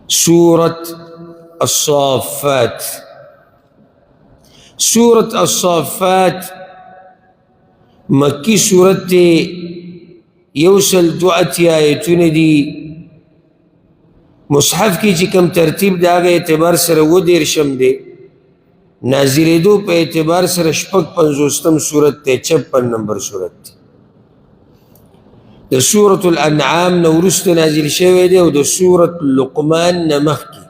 سورة الصافات. سورة الصافات مکی سورت تے یوسل دو اتیا آیتون دی. مصحف کی چکم ترتیب داغه اعتبار سره و دیرشم دے، نازل دو پہ اعتبار سره شپک پنزوستم سورت تے، 56 نمبر سورت تے. دا سورة الانعام نورست نازل شوه دے، و دا سورة لقمان نمخ کی.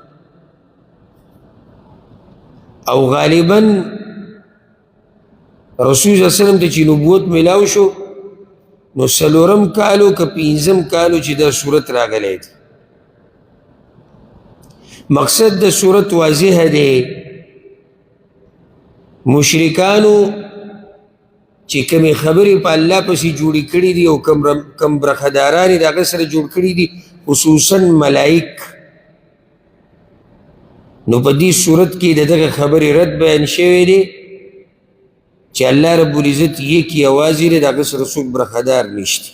او غالباً رسول صلی اللہ علیہ وسلم تے چی نبوت ملاو شو نو سلورم کالو که پینزم کالو چی دا سورت راگلے دی. مقصد دا سورت واضح دے، مشرکانو چی کمی خبری پا اللہ پسی جوڑی کری دی او کم برخدارانی دا غسر جوڑ کری دی، خصوصاً ملائک. نو پا دی سورت کی دا دا خبری رد بیان شوی دی چی اللہ رب العزت یہ کی آوازی دی دا غسر سوک برخدار نشتی.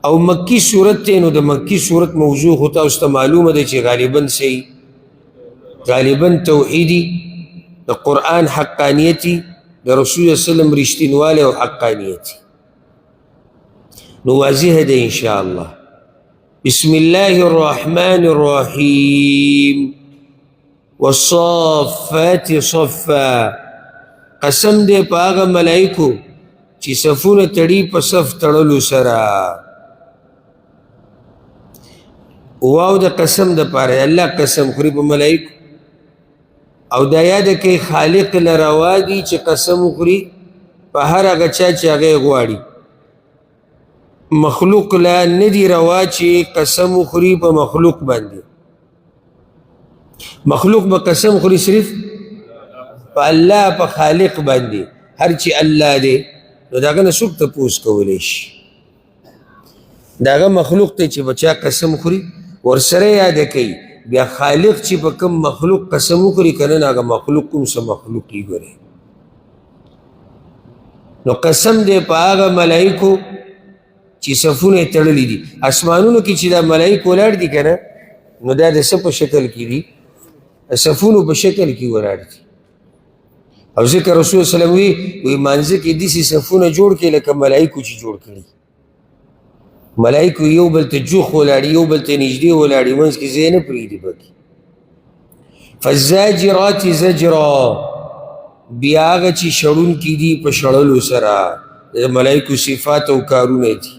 او مکی صورت تے، نو دا مکی صورت موضوع ہوتا استا معلوم دے چی غالباً سی غالباً توحیدی، دا قرآن حقانیتی، دا رسول صلی اللہ علیہ وسلم رشتینوالے و حقانیتی. نو واضح دے انشاءاللہ. بسم اللہ الرحمن الرحیم. والصافات صفا. قسم دے پا آغا ملائکو چی صفون تڑی پا صف تڑلو سرا. واو دا قسم دا پارے، اللہ قسم خوری پا ملائکو. او دا یاد کئی خالق لروا دی چی قسم خوری پا ہر آگا چاچی آگے غواری. مخلوق لا ندی روا چی قسم خوری پا مخلوق باندی. مخلوق با قسم خوری صرف پا اللہ پا خالق باندی، ہر چی اللہ دے. نو داگا نسوک تا پوس کولیش، داگا مخلوق تے چی بچا قسم خوری ورسر یاد کئی بیا خالق چی پا کم مخلوق قسم خوری کنن آگا مخلوق کم سا مخلوقی گرے. نو قسم دے پا آگا ملائکو چی صفون تڑلی دی. اسمانونو کی چی دا ملائک ولار دی کنا، نو دا دا سب پا شکل کی دی، صفونو پا شکل کی ولار دی. او ذکر رسول صلی اللہ علیہ وسلم وی مانزه کی دیسی صفونه جوړ کې لکه ملائکو چې جوړ کړي. ملائکو یو بل ته جوخ ولاړي، یو بل ته نږدې ولاړي، منځ کې ځای نه پرېږدي پکې. فالزاجرات زجرا. بیا هغه چې شړونکي دي په شړلو سره، د ملائکو صفات او کارونه دي.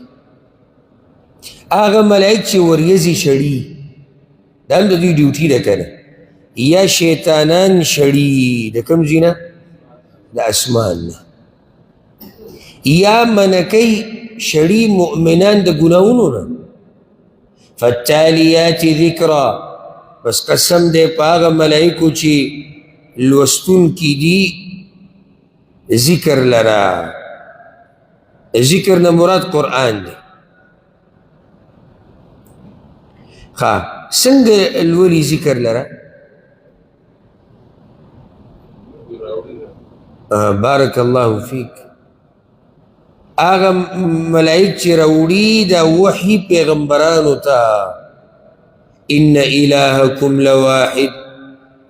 هغه ملائک چې وریځي شړي، دا هم د دوی ډیوټي ده که نه. یا شیطانان شړي د کوم ځای نه؟ د اسمان نه. یا منکی شړي مؤمنان د ګناهونو نه. فالتالیات ذکرا. بس قسم دے پاغ ملائکو چی لوستون کی دی ذکر لرا. ذکر نا مراد قرآن دے. خواہ سنگ الولی ذکر لرا؟ بارک اللہ فیک. آغا ملائک چی روڑی دا وحی پیغمبرانو تا. ان الہکم لواحد.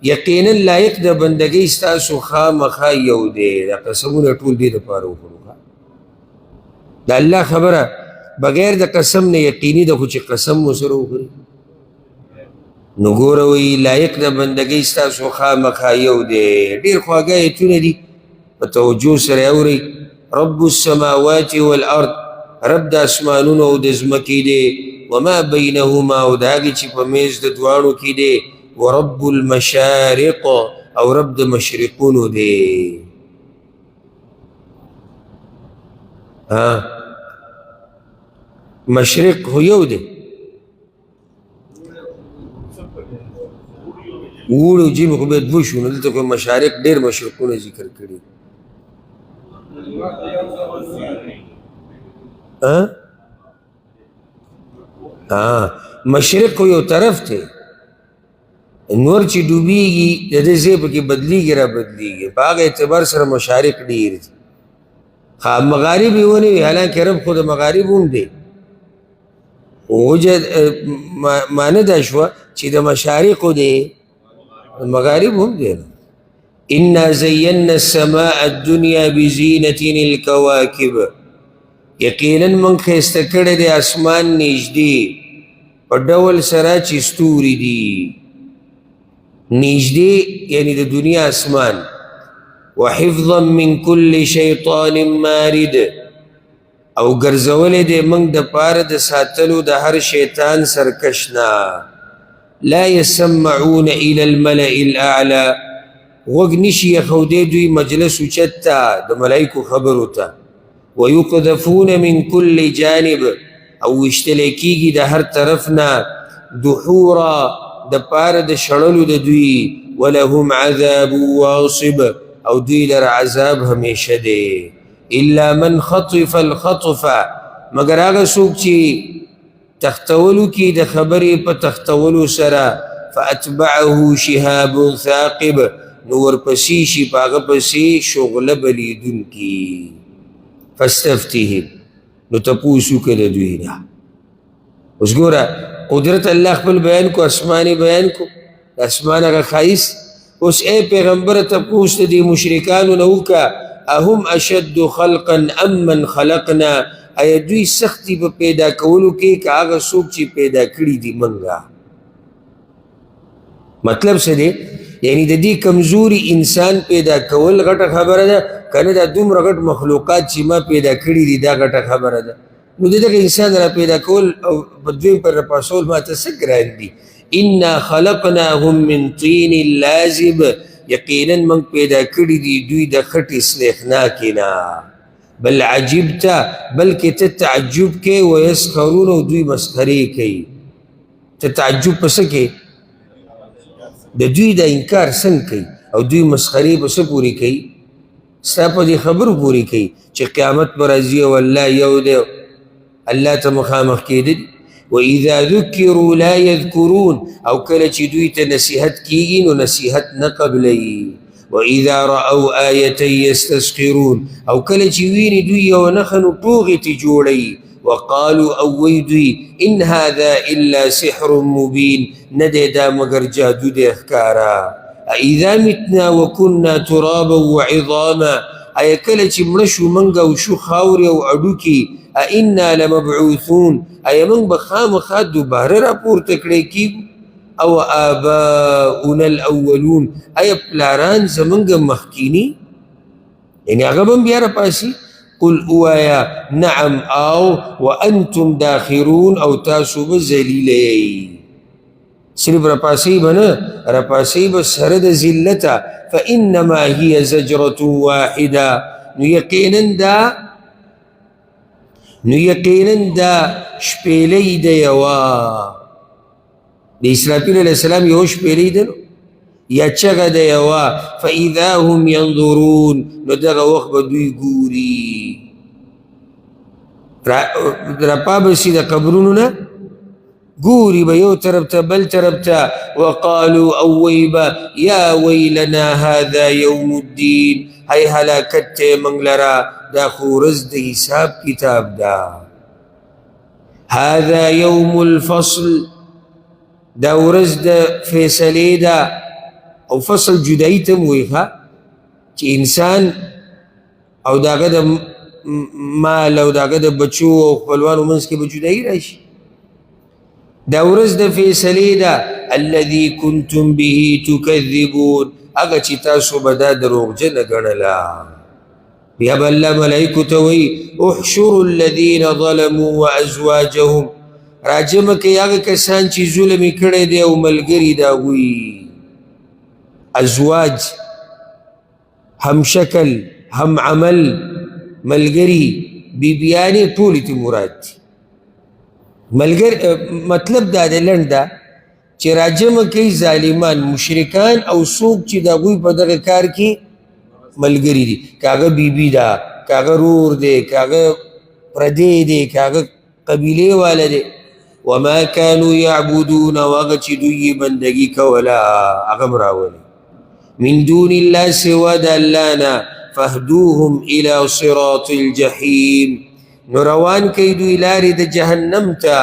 یقینا لائق دا بندگی استاسو خام خایو دے. دا قسمون اٹول دے دا پارو خلوخا. دا اللہ خبرہ بغیر دا قسم نے یقینی دا خوچ قسم مسرو خری. نگوروی لائق دا بندگی استاسو خام خایو دے. دیر خواگا ایتون دی بتوجو سر اوری. رب السماوات والارض. رب دا اسمانون او دزمکی دے. وما بینهما او داگی چی پا میز دا دوانو کی دے. ورب المشارق او رب دا مشرقونو دے. مشرق ہو یو دے. ووڑو جیم خوبیت بوشو نلتا کوئی مشارق دیر مشرقونو ذکر کری. مشرق کو یو طرف تھے، نور چی ڈوبی گی جدے زیب کی بدلی گی را بدلی گی، باغ اعتبار سر مشارق دیر تھی. خواب مغاربی ہونی، حالانکہ رب خود مغارب ہوں دے. ماند اشوا چې د مشارقو دی مغارب هم دی انا زینا السماء الدنیا بزینة الکواکب یقینا من ښایسته کړی دی اسمان نږدې په ډول سره چې ستوري دي نږدې یعنی د دنیا اسمان وحفظا من كل شیطان مارد او ګرځولې دی موږ دپاره د ساتلو د هر شیطان سرکشنا لا يسمعون الى الملأ الاعلى غوږ نشي یښودی دوی مجلس اوچت ته د ملایکو خبرو ته ويقذفون من كل جانب او ویشتلی کیږي د هر طرف نه دحورا د پاره د شړلو د دوی ولهم عذاب واصب او دوی لر عذاب همیشه دی الا من خطف الخطف مگر هغه څوک چې تختولو کی د خبرې په تختولو سره فاتبعه شهاب ثاقب نو ورپسې شي په هغه پسې شغله بلیدونکي فاستفتهم نو تپوس وکړه د دوی نه اوس ګوره قدرت الله خپل بیان کو اسماني بیان کو اسمان هغه ښایست اوس ای پیغمبره تپوس د دې مشرکانو نه وکړه اهم اشد خلقا ام من خلقنا ایا دوی سختی په پیدا کولو کې که هغه څوک چې پیدا کړي دي منګه مطلب څه دی یعنی د دې کمزوري انسان پیدا کول غټه خبره ده کنه دا دومره غټ مخلوقات چې ما پیدا کړي دي دا غټه خبره ده نو دغه انسان را پیدا کول او په دوی پر پاسول ما ته څه ګران دي انا خلقناهم من طین لازب یقینا من پیدا کړي دي دوی د خټې سلیخناکې نه بل عجبت بلکې ته تعجب کې ویسخرون او دوی مسخرې کوي ته تعجب پس کې د دوی د انکار څنګه کوي او دوی مسخرې په څه پورې کوي ستا په دې خبرو پورې کوي چې قیامت به راځي او الله یو دی الله ته مخامخ کېدل واذا ذکروا لا یذکرون او کله چې دوی ته نصیحت کیږي نو نصیحت نه قبلوي واذا رأوا آیة یستسخرون او کله چې ویني دوی یو نښه نو ټوغې ترې جوړوي وقالوا او وی دوی ان هذا الا سحر مبین نه دی دا مگر جادو دی ښکاره اذا متنا وكنا ترابا وعظاما ایا کله چې مړه شو موږ او شو خاورې او اډوکي ائنا لمبعوثون ایا موږ به خامخا دوباره راپورته کړی کېږو او آباؤنا الاولون ایا پلاران زمونږ مخکینی یعنی هغه به هم بیا راپاسي قل اوایا نعم او وانتم داخرون او تاسو به ذلیله صرف رپاسی به نه رپاسی به سره د ذلته فانما هي زجرة واحده نو یقینا دا شپیلی د یوا د اسرافیل علیه السلام یو شپیلی ده یا چغه د یوا فاذا هم ينظرون نو دغه وخت به دوی ګوري رپا بسي د قبرونو نه ګوري به یو طرف ته بل طرف ته وقالوا اویبا یا ویلنا هذا یوم الدین هی هلاکت ته موږ لره دا خو ورځ د حساب کتاب ده هذا یوم الفصل دا ورځ د فیصلې ده او فصل جدایي ته هم وایي چې انسان او د هغه د مال او د هغه د بچو او خپلوانو منځ کې به جدایي راشي دا ورځ د فیصلې ده الذي کنتم به تکذبون هغه چې تاسو به دا دروغجنه ګڼله بیا به الله ملایکو ته وایي احشروا الذین ظلموا وازواجهم راجمه کوي هغه کسان چې ظلم یې کړی دی او ملګري د هغوی ازواج هم شکل هم عمل ملګري بیبیانې ټولې ته مراد دي ملګری مطلب دا دی لنډ ده چې راجمه کوي ظالمان مشرکان او څوک چې د هغوی په دغه کار کې ملګري دي که هغه بیبي ده که هغه رور دی که هغه پردی دی که هغه قبیلې والا دی وما كانوا يعبدون وهغه چې دوی بندګي کوله هغه هم راولي من دون الله سوا د الله نه فاهدوهم الى صراط الجحیم نو روان کوي دوی لارې د جهنم ته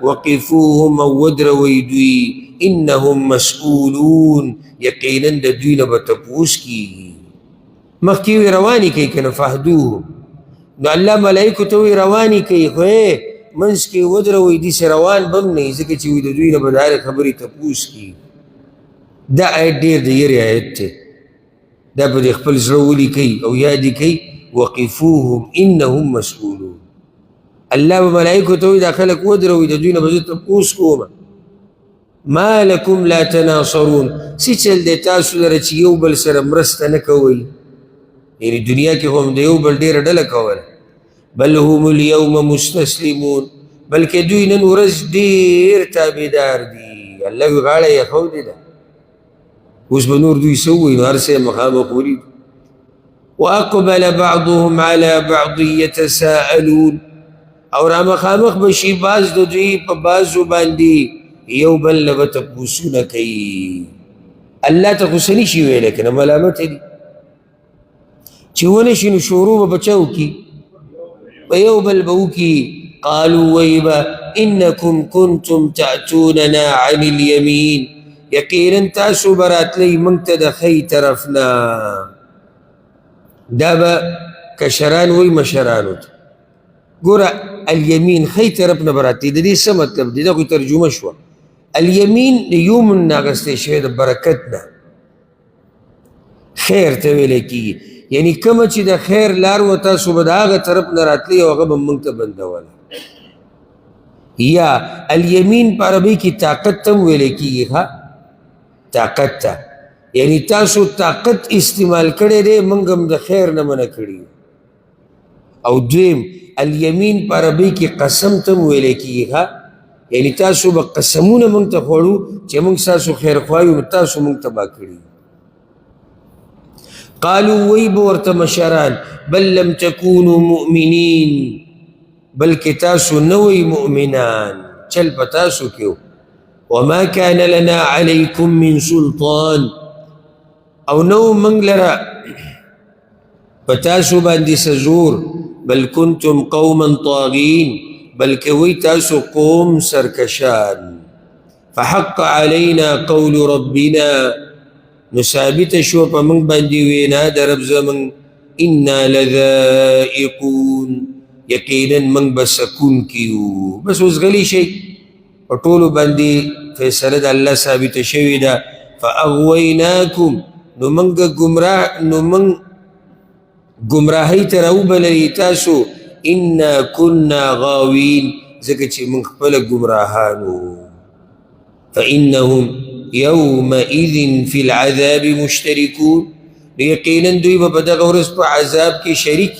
وقفوهم او ودروي دوی انهم مسئولون یقینا د دوی نه به تپوس کیږي. مخکې وی رواني کوي که نه فهدوهم، نو الله ملایکو ته وی رواني کوي خو منځ کې ودروئ داسې روان به هم نه ځکه چې وي د دوی نه به د هرې خبرې تپوس کیږي. دا آیت ډېر د یرې آیت دی، دا به د خپل زړه ولیکئ او یاد یې کوئ وقفوهم انهم مسئولون. الله به ملایکو ته وایي دا خلک ودروئ د دوی نه به زه تپوس کومه. ما لکم لا تناصرون، څه چل دی تاسو لره چې یو بل سره مرسته نه کوئ؟ یعنې دنیا کې خو هم د یو بل ډېره ډله کوله. بل هم اليوم مستسلمون، بلکې دوی نن ورځ ډېر تابعدار دي. الله وی غاړه یې ښودې ده، اوس به نور دوی څه ووایي؟ نو هر څه یې مخامخ ولید. واقبل بعضهم على بعض يتساءلون، او را مخامخ بشي بعض د دوی په بعضو باندې یو بل نه به تپوسونه کوي. الله ته خو څه نشي ویلی که نه ملامت دي چې ونه شي نو شروع به چا وکړي؟ په یو بل به وکړي. قالوا ویل به انکم کنتم تأتوننا عن الیمین، یقینا تاسو به راتلی موږ ته د ښی طرف نه. دا به کشران وی مشرانو ته ګوره الیمین ښی طرف نه به راتلی. د دې څه مطلب دی؟ دا خو ترجمه شوه. الیمین د یومن نه اخیستی شوی د برکت نه، خیر ته ویلی کېږي. یعنی کومه چې د خیر لار و تاسو به د هغه طرف نه راتلی او هغه به موږ ته بندوله. یا الیمین په عربي کې طاقت ته هم ویلی کېږي. ښه طاقت ته یعنی تاسو طاقت استعمال کړی دی، موږ هم د خیر نه منع کړي. او دویم الیمین په عربي کې قسم ته هم ویلی کېږي. یعنی تاسو به قسمونه موږ ته خوړو چې موږ ستاسو خیر خواهی نو تاسو موږ تباه کړي. قالوا وی به ورته مشران بل لم تکونوا مؤمنین، بلکې تاسو نه وئ مؤمنان، چل په تاسو کې و. وما كان لنا عليكم من سلطان، او نو موږ لره په تاسو باندې څه زور. بل کنتم قوما طاغین، بلکې وی تاسو قوم سرکشان. فحق علينا قول ربنا، نو ثابت شو په موږ باندې وینا د رب زموږ. انا لذائقون، یقینا موږ به سکونکي یو. بس اوس غلی شئ، په ټولو باندې فیصله د الله ثابته شوې ده. فاغویناکم، نو موږ ګمراهۍ ته راوبللي تاسو. انا كنا غاوین، ځکه چې موږ خپله ګمراهان وو. فانهم یومئذ فی العذاب مشترکون، یقینا دوی به په دغه ورځ په عذاب کې شریک.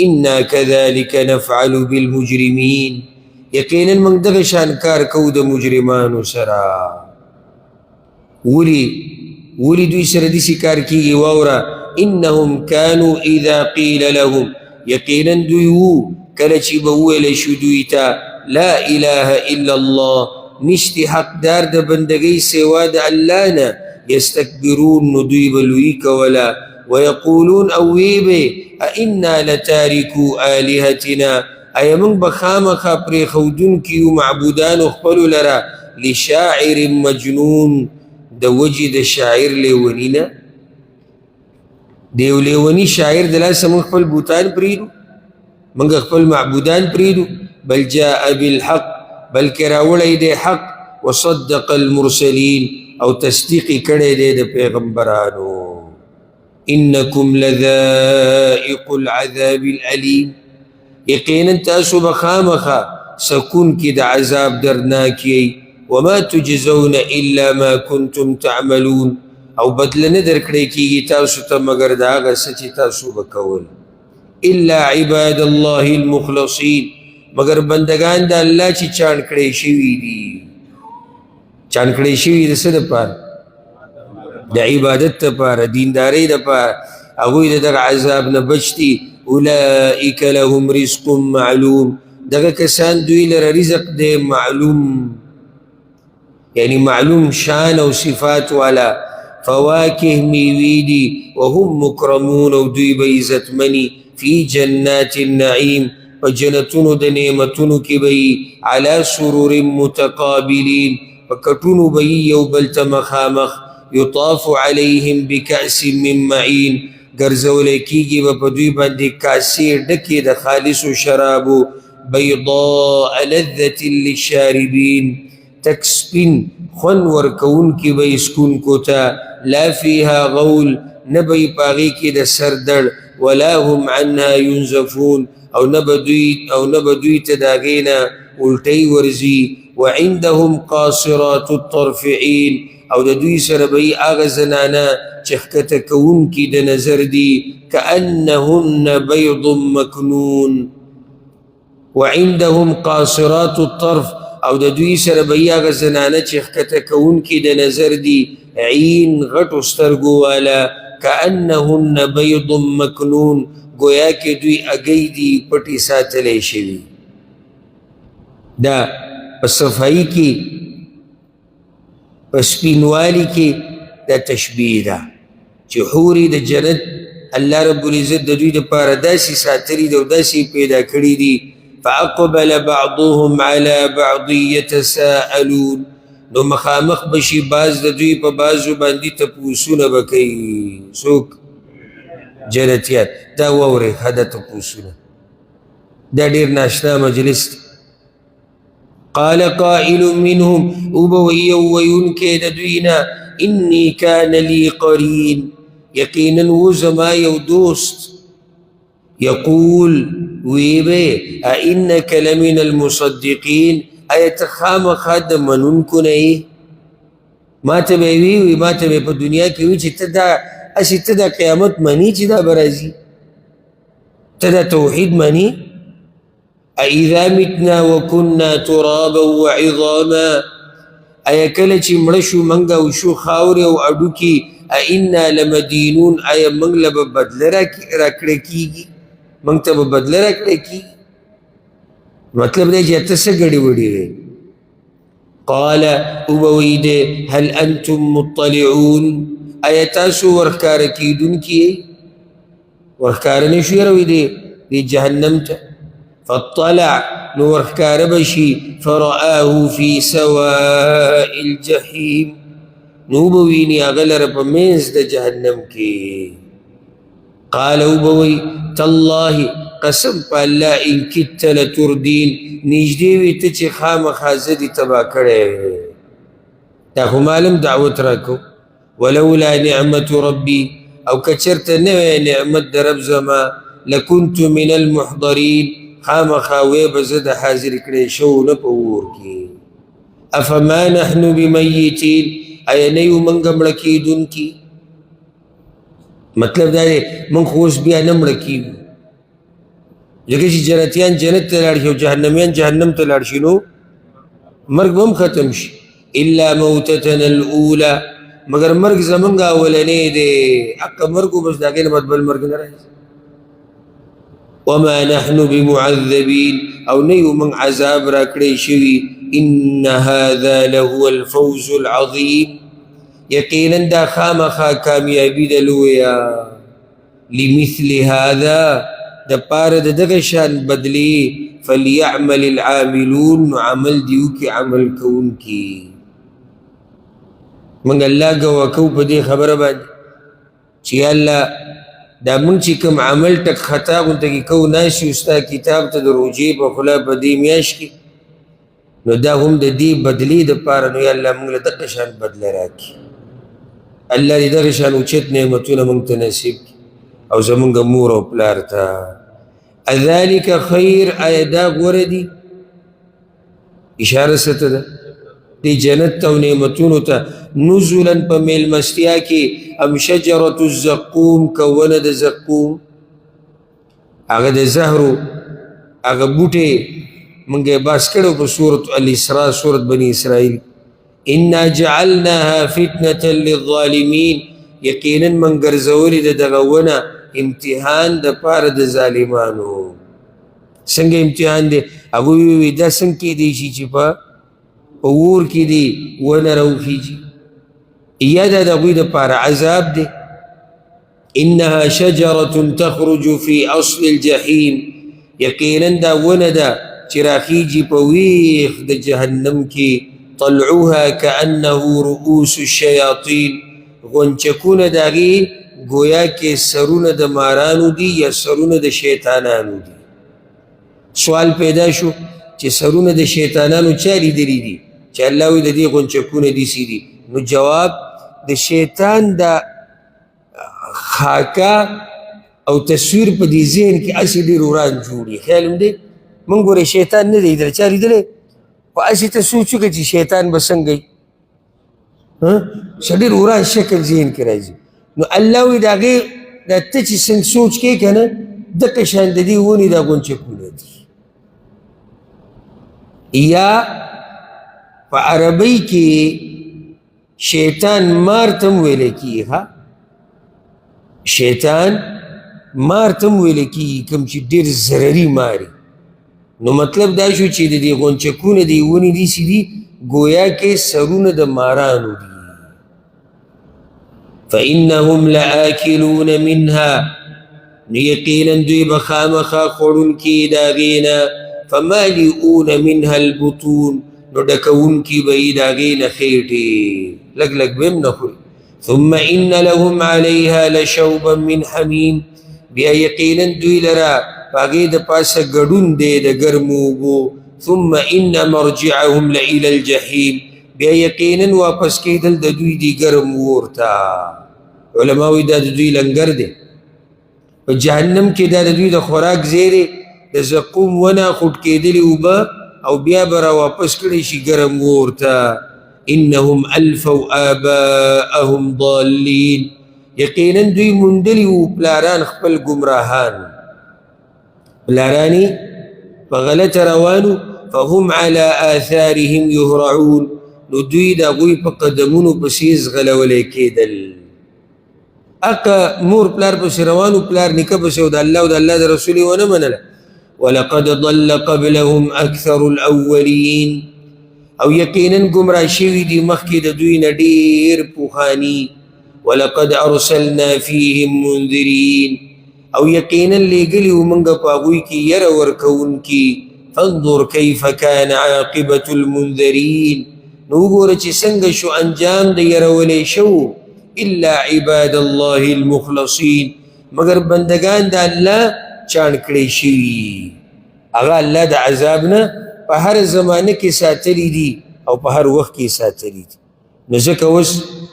انا کذلک نفعل بالمجرمین، یقینا موږ دغه شان کار کوو د مجرمانو سره. ولي دوی سره داسې کار کېږي؟ واوره انهم كانوا اذا قیل لهم، یقینا دوی وو کله چې به وویلی شو دوی ته لا اله الا الله، نشتی حقدار د بندګۍ سوا د الله نه. یستکبرون، نو دوی به لویي کوله. ویقولون، او وی به ائنا لتارکو آلهتنا، ایا موږ به خامخا پرېښودونکي یو معبودانو خپلو لره لشاعر مجنون، د وجې د شاعر لیوني نه. د یو لیوني شاعر د لاسه موږ خپل بوتان پرېږدو، موږ خپل معبودان پرېږدو. بل جاء بالحق، بلکې راوړی دی حق. وصدق المرسلین، او تصدیق کړی دی د پیغمبرانو. انکم لذائق العذاب العلیم، یقینا تاسو به خامخا سکونکي د عذاب درناک یئ. وما تجزون الا ما کنتم تعملون، او بدله نه درکړی کېږي تاسو ته مګر د هغه څه چې تاسو به کول. الا عباد الله المخلصین، مگر بندگان د الله چې چاڼ کړی شوي دي. چاڼ کړی شوي د څه دپاره؟ د عبادت دپاره، دیندارۍ دپاره. هغوی د دغه عذاب نه بچ دي. اولئک لهم رزق معلوم، دغه کسان دوی لره رزق دی معلوم، یعنی معلوم شان او صفات والا. فواکه میوی دی، وهم مکرمون، او دوی به عزتمنی. فی جنات النعیم، په جنتونو د نعمتونو کې به یي علی سرور متقابلین په کټونو به یي یو بل ته مخامخ یطاف علیهم بکأس من معین ګرځولی کېږي به په دوی باندې کاسې ډکې د خالصو شرابو بیضاء لذة للشاربین تک سپین خوند ورکوونکي به یې څښونکو ته لا فیها غول نه به یې په هغې کې د سر درد ولا هم عنها ينزفون او نه به دوی ته د هغې نه الټۍ ورځي وعندهم قاصرات الطرف عین او د دوی سره به یې هغه زنانه چې ښکته کوونکي د نظر دي کأنهن بیض مکنون وعندهم قاصرات الطرف او د دوی سره به یې هغه زنانه چې ښکته کوونکي د نظر دي عین غټو سترګو والا کأنهن بیض مکنون گویا کې دوی اگئی دي پټې ساتلی شوي دا په صفایي کې په سپینوالي کې دا تشبیه ده چې حورې د جنت الله رب العزت د دوی دپاره داسې ساتلي دي او داسې پیدا کړي دي فأقبل بعضهم على بعض يتساءلون نو مخامخ بشي باز د دوی په بازو باندې تپوسونه به کوي څوک جنتیان دا واورئ دا تپوسونه دا ډېر ناشنا مجلس دی قال قائل منهم وبوي وينكي دوينا إني كان لي قرين يقينا وزما يودوست يقول ويبي أئنك لمن المصدقين أيتخام خاد منونكن إيه ما تبي ما تبي في الدنيا كي تدا أشي تدا قيامت مني تدا برازي تدا توحيد مني أإذا متنا وكنا ترابا وعظاما أي كلتي مرشو منغا وشو خاوري وعدوكي أئنا لمدينون أي منغلب بدل رکڑکی منغتب بدل رکڑکی مطلب دے جاتا سگڑی وڑی رہے قال ابوید هل أنتم مطلعون أي تاسو ورخکارکی دن کیے ورخکارنشو یروی دے جہنم تا فاطلع نور كاربشي فرآه في سواء الجحيم نوبويني أغلر بميز دا جهنم كي قال أبوي تالله قسم بالله إن كدت لتردين نجديوي تچي خام خازدي تبا كره تاخو مالم دعوت راكو ولولا نعمة ربي أو كچرت نوى نعمة درب زما لكنت من المحضرين خامخاوی بزد حاضر کړی شو نه په اور کې افما نحن بمیتین ایا نه یو موږ مړه کېدونکي مطلب دا دی موږ خو اوس بیا نه مړه کېږو ځکه چې جنتیان جنت ته لاړ شي او جهنمیان جهنم ته لاړ شي نو مرګ به هم ختم شي الا موتتنا الاولى مگر مرګ زمونږ اولنی دی حق مرګ بس د هغې نه بعد بل مرګ نه راځي وما نحن بمعذبين او نيو من عذاب راكري شوي إن هذا لهو الفوز العظيم يقينا دا خامخا كاميابي دلويا لمثل هذا دا بارد دغشان بدلي فليعمل العاملون عمل ديوكي عمل كونكي من الله قوكو بدي خبر بعد چي الله دا مونږ چې کوم عمل ټک خطا غونته کې کو ناشي ستا کتاب ته د روجې په خوله په دې میاشت کې نو دا هم د دې بدلې دپاره نو یا الله مونږ له دغه شان بدله راکړي الله دې دغه شان اوچت نعمتونه مونږ ته نصیب کړي او زمونږ مور او پلار ته اذلک خیر آیا دا غوره دي اشاره څه ته ده دې جنت او نعمتونو ته نزلا په میلمستیا کې ام شجرة الزقوم کونه د زقوم هغه د زهرو هغه بوټې مونږ یې باس کړو په سورة الاسراء سورة بني اسرائیل انا جعلناها فتنة للظالمین یقینا من ګرځولې د دغه ونه امتحان د پاره د ظالمانو څنګه امتحان دی هغوی ووی دا څنګه کیدی شي چې په اور کې دی ونه راوخیږي یا د هغوی دپاره عذاب دی انها شجرة تخرج في اصل الجحیم یقینا دا ونه ده چې راخیږي په ویښ د جهنم کې طلعوها كأنه رؤوس الشیاطین غنچکونه د هغې گویا کې سرونه د مارانو دي یا سرونه د شیطانانو دي. سوال پیدا شو چې سرونه د شیطانانو چا لیدلي دي چې الله وایي د دې غنچکونه داسې دي؟ نو جواب د شیطان دا خاکه او تصویر په دې ذهن کې هسې ډېر وران جوړي. خیال هم دی موږ ګورې شیطان نه دی لیدلی، چا لیدلی؟ خو هسې ته سوچ وکړه چې شیطان به څنګه وي، څه ډېر وران شکل ذهن کې راځي. نو الله وایي د هغې دا ته چې څنګه سوچ کوې که نه دقه شان د دې ونې دا غونچکونه دي. یا په عربۍ کې شیطان مار ته هم ویلی کېږي. ها شیطان مار ته هم ویلی کېږي کوم چې ډېر ضرري ماري. نو مطلب دا شو چې د دې غونچکونه د ونې داسې دي گویا کې سرونه د مارانو دي. فإنهم لآکلون منها نو یقینا دوی به خامخا خوړونکي د هغې نه فمالئون منها البطون نو ډکوونکي به یې د هغې نه خېټې لږ لږ به هم نه خوري. ثم إن لهم عليها لشوبا من حمیم بیا یقینا دوی لره په هغې د پاسه ګډون دی د ګرمو اوبو. ثم إن مرجعهم لإلى الجحیم بیا یقینا واپس کېدل د دوی دی ګرم اور ته. علما وایي دا د دوی لنګر دی په جهنم کې، دا د دوی د خوراک ځای دی. د زقوم ونه خوټ کېدلې اوبه او بیا به را واپس کړی شي ګرم اور ته. انهم الفوا آباءهم ضالین یقینا دوی موندلي وو پلاران خپل ګمراهان، پلاران یې په غلطه روانو. فهم على آثارهم يهرعون نو دوی د هغوی په قدمونو پسې ځغلولی کېدل. اقا مور پلار پسې روانو، پلار نیکه پسې او د الله او د الله د رسول یې ونه منله. ولقد ضل قبلهم اکثر الاولین او یقینا ګمراه شوي دي مخکې د دوی نه ډېر پوخاني. ولقد ارسلنا فیهم منذرین او یقینا لیږلي وو موږ په هغوی کې یره ورکوونکي. فانظر کیف کان عاقبة المنذرین نو وګوره چې څنګه شو انجام د یرولی شو. الا عباد الله المخلصین مگر بندگان د الله چاڼ کړی شوي، هغه الله د عذاب نه په هر زمانه کې ساتلی دي او په هر وخت کې ساتلی دي. نو ځکه اوس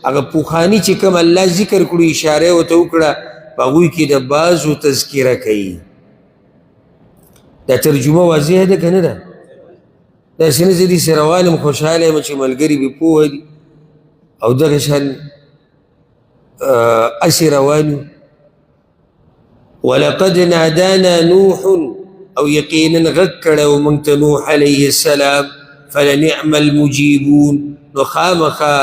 هغه پوخاني چې کوم الله ذکر کړو اشاره یې ورته وکړه په هغوی کې د بعضو تذکره کوي. دا ترجمه واضحه ده که نه ده؟ داسې نه زه داسې روان یم خوشحاله یم چې ملګري مې پوهه دي او دغه شان اسې روان یو. ولقد نادانا نوح او یقینا غږ کړی و موږ ته نوح علیه السلام فلنعم المجیبون نو خامخا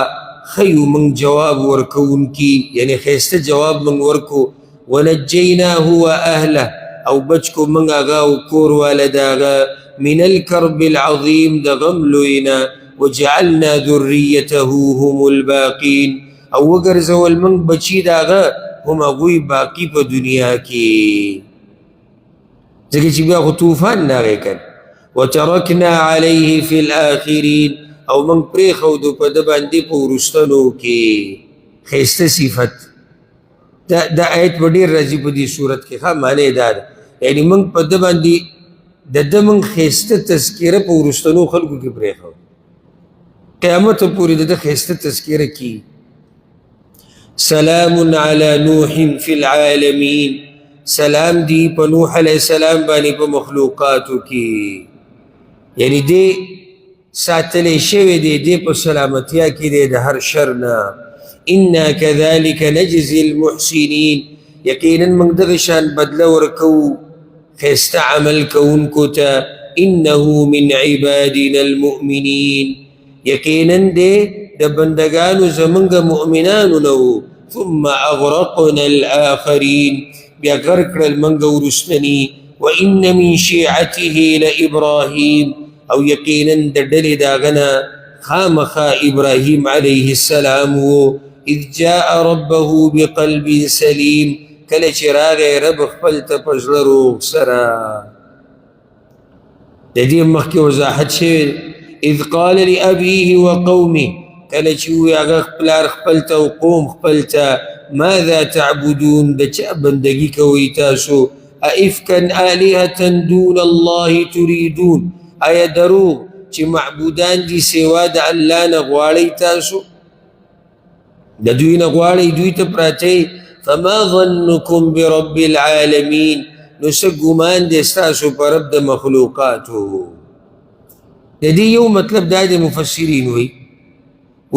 ښه یو موږ جواب ورکوونکي، یعنې ښایسته جواب موږ ورکو. ونجیناه واهله او بچ کو موږ هغه او کور واله د هغه من الکرب العظیم د غم لوی نه. وجعلنا ذریته هم الباقین او وګرځول موږ بچي د هغه هم هغوی باقي په دنیا کې، ځکه چې بیا خو طوفان راغی کړ. وترکنا علیه فی الآخرین او موږ پرېښودو په ده باندې په وروستنو کې. ښایسته صفت دا آیت به ډېر راځي په دې صورت کې. ښه معنی دا ده یعنې موږ په ده باندې د ده موږ ښایسته تذکیره په وروستنو خلکو کې پرېښود، قیامت پورې د ده ښایسته تذکیره کی. سلام علی نوح فی العالمین سلام دی په نوح علیہ السلام باندې په مخلوقاتو کې، یعنی دی ساتلی شوی دی، دی په سلامتیا کې دی د هر شر نه. انا کذلک نجزی المحسنین یقینا موږ دغه شان بدله ورکوو ښایسته عمل کوونکو ته. انه من عبادنا المؤمنین یقینا دی د بندگانو زمونږ مؤمنانو نه و. ثم اغرقنا الآخرین بیا غرق کړل موږ وروستني. وان من شیعته لابراهیم او یقینا د ډلې د هغه نه خامخا ابراهیم علیه السلام و. اذ جاء ربه بقلب سلیم کله چې راغی رب خپل ته په زړه روغ سره. د دې مخکې وضاحت شوی اذ قال لأبيه وقومه کله چې ووایي هغه پلار خپل ته او قوم خپل ته ماذا تعبدون د چا بندګي کوئ تاسو ائفکا آلهة دون الله تريدون آیا دروغ چې معبودان دي سوا د الله نه غواړئ تاسو د دوی نه غواړئ دوی ته پراته فما ظنكم برب العالمين نو څه ګمان دی ستاسو په رب د مخلوقاتو د دې یو مطلب دا د مفسرین وایي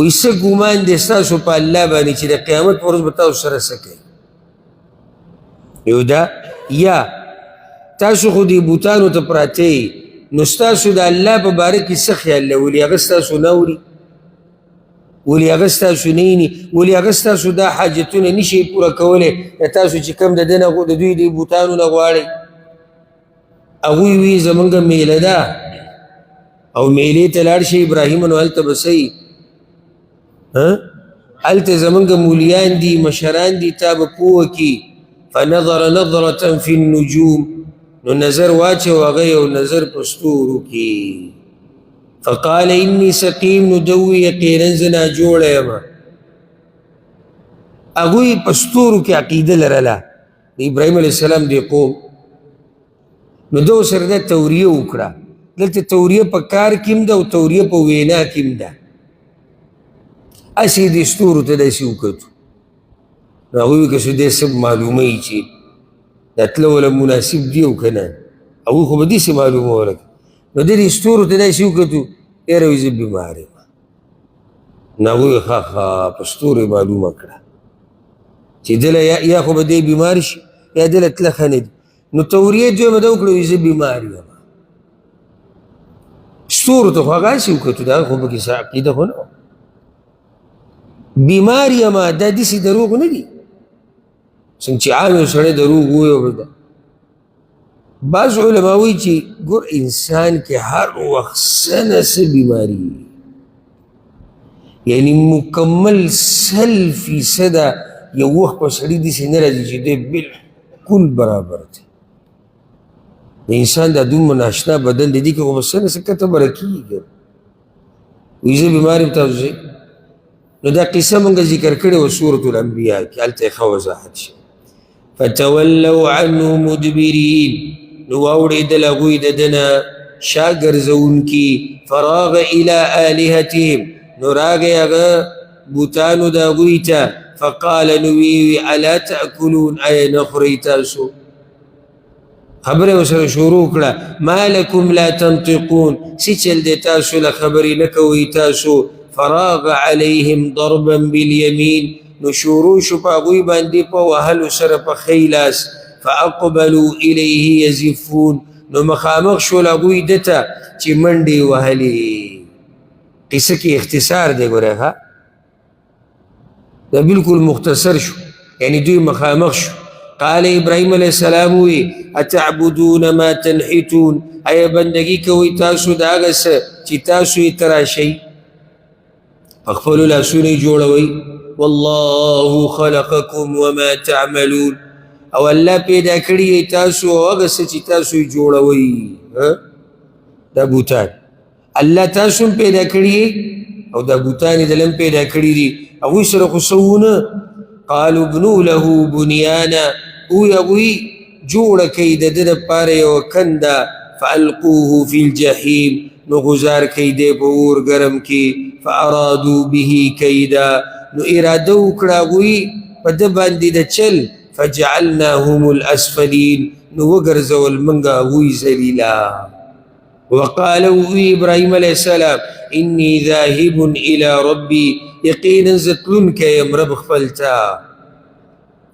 څه ګمان دی ستاسو په الله باندې چې د قیامت په ورځ به تاسو سره څه کوي یو دا یا تاسو خو دې بوتانو ته پراته نو ستاسو د الله په باره کې څه خیال دی ولې هغه ستاسو نه اوري ولې هغه ستاسو نه ویني ولې هغه ستاسو دا حاجتونه نشي پوره کولی تاسو چې کوم د ده نه د دوی د بوتانو نه غواړئ هغوی وي زمونږ میله ده او میلې ته لاړ شي ابراهیم نو هلته به څه هلته زمونږ مولیان دي مشران دي تا به پوه کي فنظر نظرة في النجوم نو نظر واچو هغه یو نظر په ستورو کې فقال إني سقيم نو دوی یقینا زنا جوړه یم هغوی په ستورو کې عقیده لرله د ابراهیم علیه السلام دی قوم نو دو سره دا توریه وکړه دلته توریه په کار کې هم ده او توریه په وینا کې هم ده هسې دې ستورو ته داسې وکتو نو هغوی وایي که څه دې څه معلوموي چې دا تله وله مناسب دي او که نه هغوی خو به داسې معلوموله نو دې ستورو ته داسې وکتو یاره وایي زه بیمار یم نو هغوی وایي ښه په ستورو یې معلومه کړه چې دله یا خو به دی بیمار شي یا دله تله ښه نه دي نو توریه دویمه ده وکړه وایي زه بیمار یم ستورو ته خو هغه هسې وکتو د هغه خو پکې څه عقیده خو نه وه بیمار یم دا داسې دروغ نه دي څنګه چې عام یو سړی دروغ ووایي بعض علما وایي چې ګور انسان کې هر وخت څه نه څه بیماري یعنی مکمل 100% یو وخت په سړي داسې نه راځي چې دی بالکل برابر دی د انسان دا دومره ناشنا بدن دی کې خو به څه نه څه کته به راکېږي وایي زه بیمار یم تاسو ځئ نو دا قصه مونږ ذکر کړې وه سورة الانبیاء کې هلته یې ښه وضاحت شي فتولوا عنه مدبرین نو واوړېدل هغوی د ده نه شا ګرځوونکي فراغ الى آلهتهم نو راغی هغه بوتانو د هغوی ته فقال نو وی الا تأکلون آیا نه خورئ تاسو خبره ورسره شروع کړه ما لکم لا تنطقون څه چل دی تاسو له خبرې نه کوئ تاسو فراغ عليهم ضربا باليمين نو شروع شو په هغوی باندې په وهلو سره په ښی لاس فاقبلوا الیه یزفون نو مخامخ شول هغوی ده ته چې منډې وهلې قصه کې اختصار دی ګوره ها دا بالکل مختصر شو یعنی دوی مخامخ شو قال ابراهیم علیه السلام وی اتعبدون ما تنحتون ایا بندگی کوئ تاسو د هغه څه چې تاسو یې تراشئ خپلو لاسونه یې جوړوئ والله خلقکم وما تعملون او الله پیدا کړي تاسو او هغه څه چې تاسو یې جوړوئ دا بوتان الله تاسو هم پیدا کړي او دا بوتان یې دلم پیدا کړي دي هغوی سره خو څه قالوا ابنوا له بنیانا وی هغوی جوړه کوي د ده دپاره یوه کنده فالقوه فی الجحیم نو غزار کوي دی په اور ګرم کې فارادو به کیدا نو اراده وکړه هغوی په ده باندې د چل فجعلناهم الاسفلین نو وګرځول موږ هغوی ذلیلا وقال ابراهیم علیه السلام انی ذاهب الى ربی یقینا زه تلونکی یم رب خپل ته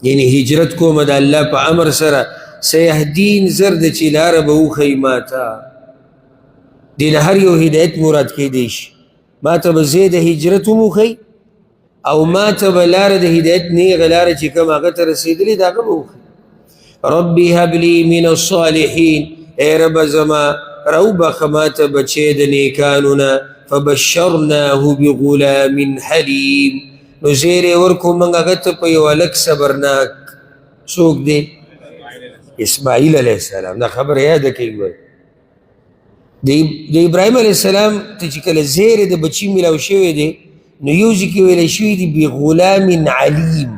یعنی هجرت کومه د الله په امر سره سیهدین زر د چې لاره به وښیي ما ته دې نه هر یو هدایت مراد کیدی شي ما ته به ځای د هجرت هم وښیي او ما ته به لاره د هدایت نیغه لاره چې کوم هغه ته رسېدلې د هغه به وښیي ربي هب لي من الصالحین ای ربه زما راوبخه ما ته بچی د نیکانو نه فبشرناه بغلام حلیم نو زیری ورکو موږ هغه ته په یو هلک صبرناک څوک دی اسماعیل علیه السلام دا خبره یاده کوي د ابراهیم علیه السلام ته چې کله زیری د بچي میلاو شوی دی نو یو ځای کې ویلی شوي دي بغلام علیم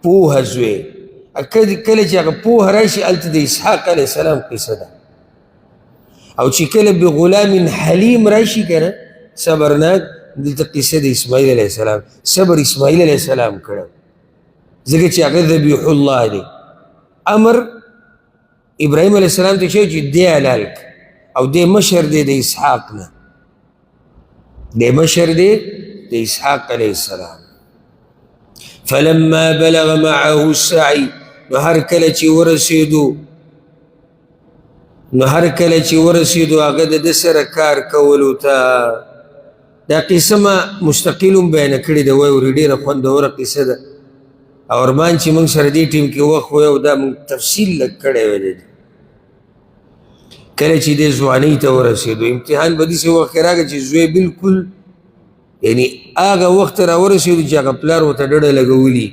پوهه زوی کله چې هغه پوهه راشي هلته د اسحاق علیه السلام قصه ده او چې کله بغلام حلیم راشي که نه صبرناک دلته قصه د اسماعیل علیه السلام صبر اسماعیل علیه السلام کړی ځکه چې هغه ذبیح الله دی امر ابراهیم علیه السلام ته شوی چې دی حلال او دی مشر دی د اسحاق نه دی مشر دی د اسحاق علیه السلام فلما بلغ معه السعی نو هر کله چې ورسېدو هغه د ده سره کار کولو ته دا قصه ما مستقل هم بیانه کړې ده واورئ ډېره خوندوره قصه ده او ارمان چې موږ سره دې ټیم کې وخت وی او دا موږ تفصیل لږ کړی وی دی کله چې دې ځوانۍ ته ورسېدو امتحان به داسې وخت کې راغی چې زوی بلکل یعنی هغه وخت ته راورسېدو چې هغه پلار ورته ډډه لګولي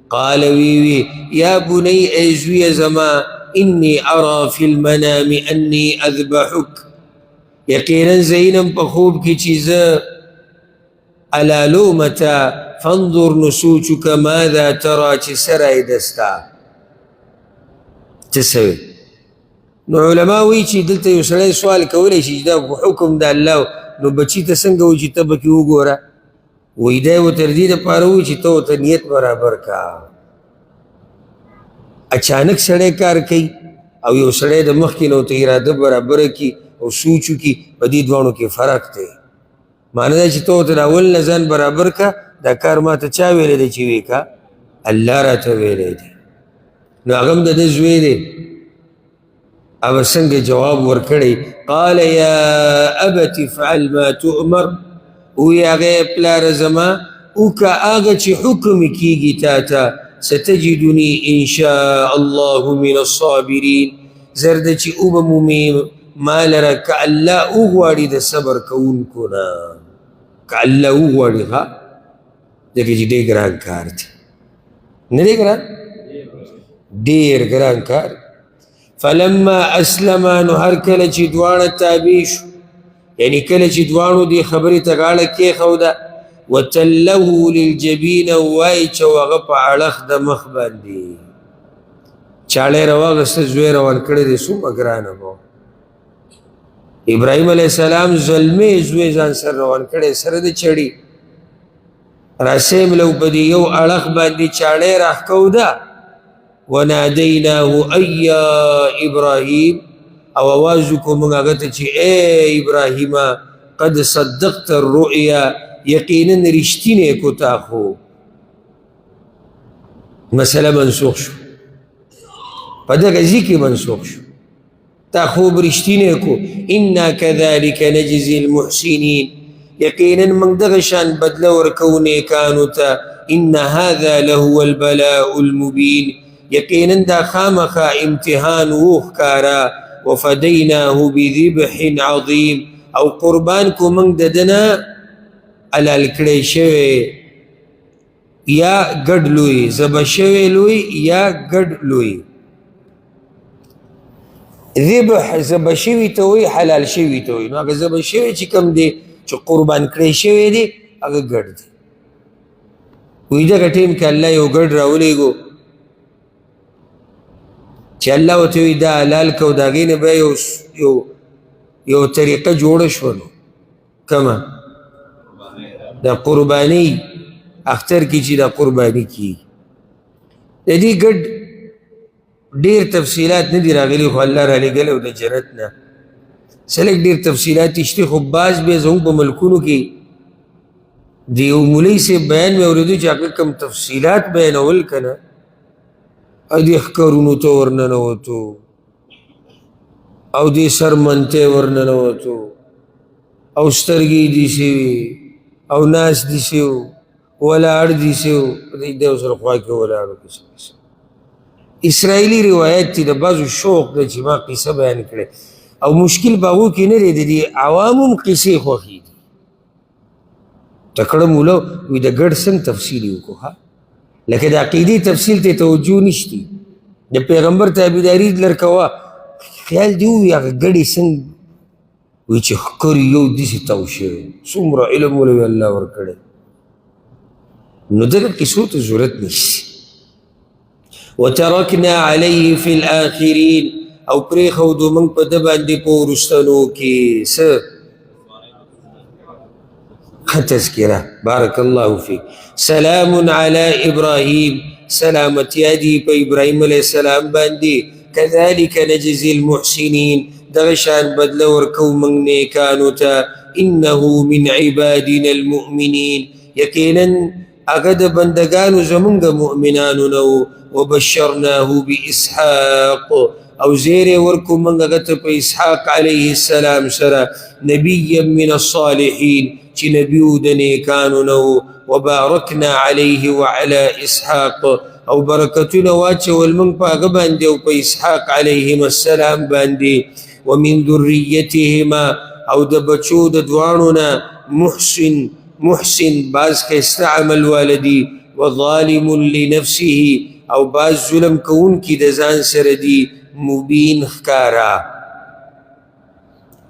قال وی یا بنی ای زویه زما انی ارى فی المنام انی اذبحک یقینا زینم په خوب کې چې زه علالومته فانظر نسوچک ماذا ترى چې سره یې دستا څه سوی نو علما وایي چې دلته یو سړی سوال کولی شي چې دا حکم د الله نو بچي ته څنګه وایي چې ته پکې وګوره وایي دا یې ورته تر دې دپاره وایي چې ته ورته نیت برابر کا اچانک سړی کار کوي او یو سړی د مخکې نه ورته اراده برابره کړي او سوچ وکړي په دې دواړو کې فرق دی معنی دا چې ته ورته د اول نه ځان برابر کا دا کار ما ته چا ویلی دی چې وی کا الله راته ویلی دی نو هغه هم د ده زوی دی او څنګه جواب ورکړی قال یا ابت افعل ما تؤمر وی هغې پلاره زما وکه هغه چې حکم کیږي تا ته ستجدني ان شاء الله من الصابرین زر ده چې وبه مومې ما لره که الله وغواړي د صبر کوونکو نه که الله وغواړي ښه ځکه چې ډېر ګران کار دی نه دی ګران ډېر ګران کار فلما اسلما نو هر کله چې دواړه تابع شو یعنی کله چې دواړو دې خبرې ته غاړه کېښوده وتله للجبین وایي چې هغه په اړخ د مخ باندې چاړی راواغسته زوی روان کړی دی څومره ګرانه به ابراهیم علیه السلام زلمی زوی ځان سره روان کړی سره د چړي راسیم لو په دې یو اړخ باندې چاړی راښکوده ونادیناه ایا ابراهیم او آواز وکړو موږ هغه ته چې ای ابراهیمه قد صدقت الرؤیا یقینا رښتینی کو تا خو مسله منسوخ شو په دغه ځای کې منسوخ شو تا خوب رښتینی کو انا کذلک نجزی المحسنین یقینا موږ دغه شان بدله ورکوو نیکانو ته ان هذا لهو البلاء المبین یقینا دا خامخا امتحان و ښکارا وفدیناه بذبح عظیم او قربان کو موږ د ده نه حلال کړی شوی یا ګډ لوی ذبح شوی لوی یا ګډ لوی ذبح ذبح شوي ته وایي حلال شوي ته وایي نو هغه ذبح شوی چې کوم دی چې قربان کړی شوی دی هغه ګډ دی وایي دغه ټیم کې الله یو ګډ راولېږو چې الله ورته وایي دا حلال که او د هغې نه بیا یو طریقه جوړه شوه نو کومه د قربانۍ اختر کې چې دا قرباني کیږي د دې ګډ ډېر تفصیلات نه دي راغلي خو الله رالیږلی او د جنت نه څه لږ ډېر تفصیلات یې شته خو بعض بیا زموږ په ملکونو کې د یو مولوي صاحب بیان مې اورېدو چې هغه کوم تفصیلات بیانول که نه او دې ښکرونو ته ورننوتو او دې سرمنتی ورننوتو او سترګې داسې وي او ناس داسې و ولاړ داسې و د ورسره خوا کې ولاړو کیسه اسرائیلي روایت دی د بعضو شوق دی چې ما قصه بیان کړی او مشکل په هغو کې نه دی د دې عوامو هم قصې خوښې دي تکړه مولا وي د ګډ څنګه تفصیل یې وکړو ښه لکه د عقیدې تفصیل ته توجه نشتی د پیغمبر تابعداري لر کوه خیال دی ووي هغه ګډې څنګه وایي چې ښکرې یو داسې تاو شوی څومره علم ولوي الله ورکړی نو دغه کیسو ته ضرورت نشي وترکنا علیه فی الاخرین او پرېښودو موږ په ده باندې په وروستنو کې څه تذکره بارک الله فیک سلام علی ابراهیم سلامتیا دی په ابراهیم علیه السلام باندې کذلک نجزی المحسنین دغه شان بدله ورکوو موږ نیکانو ته انه من عبادنا المؤمنین یقینا هغه د بندګانو زمونږ مؤمنانو نه و وبشرناه باسحاق او زیری ورکو موږ هغه ته په اسحاق علیه السلام سره نبیا من الصالحین چې نبي و د نیکانو نه و وبارکنا علیه وعلى اسحاق او برکتونه واچول موږ په هغه باندې او په اسحاق علیهم السلام باندې ومن ذریتهما او د بچو د دواړو نه محسن باز ښایسته عمل والدي وظالم لنفسه او باز ظلم کوونکي د ځان سره دي مبین ښکارا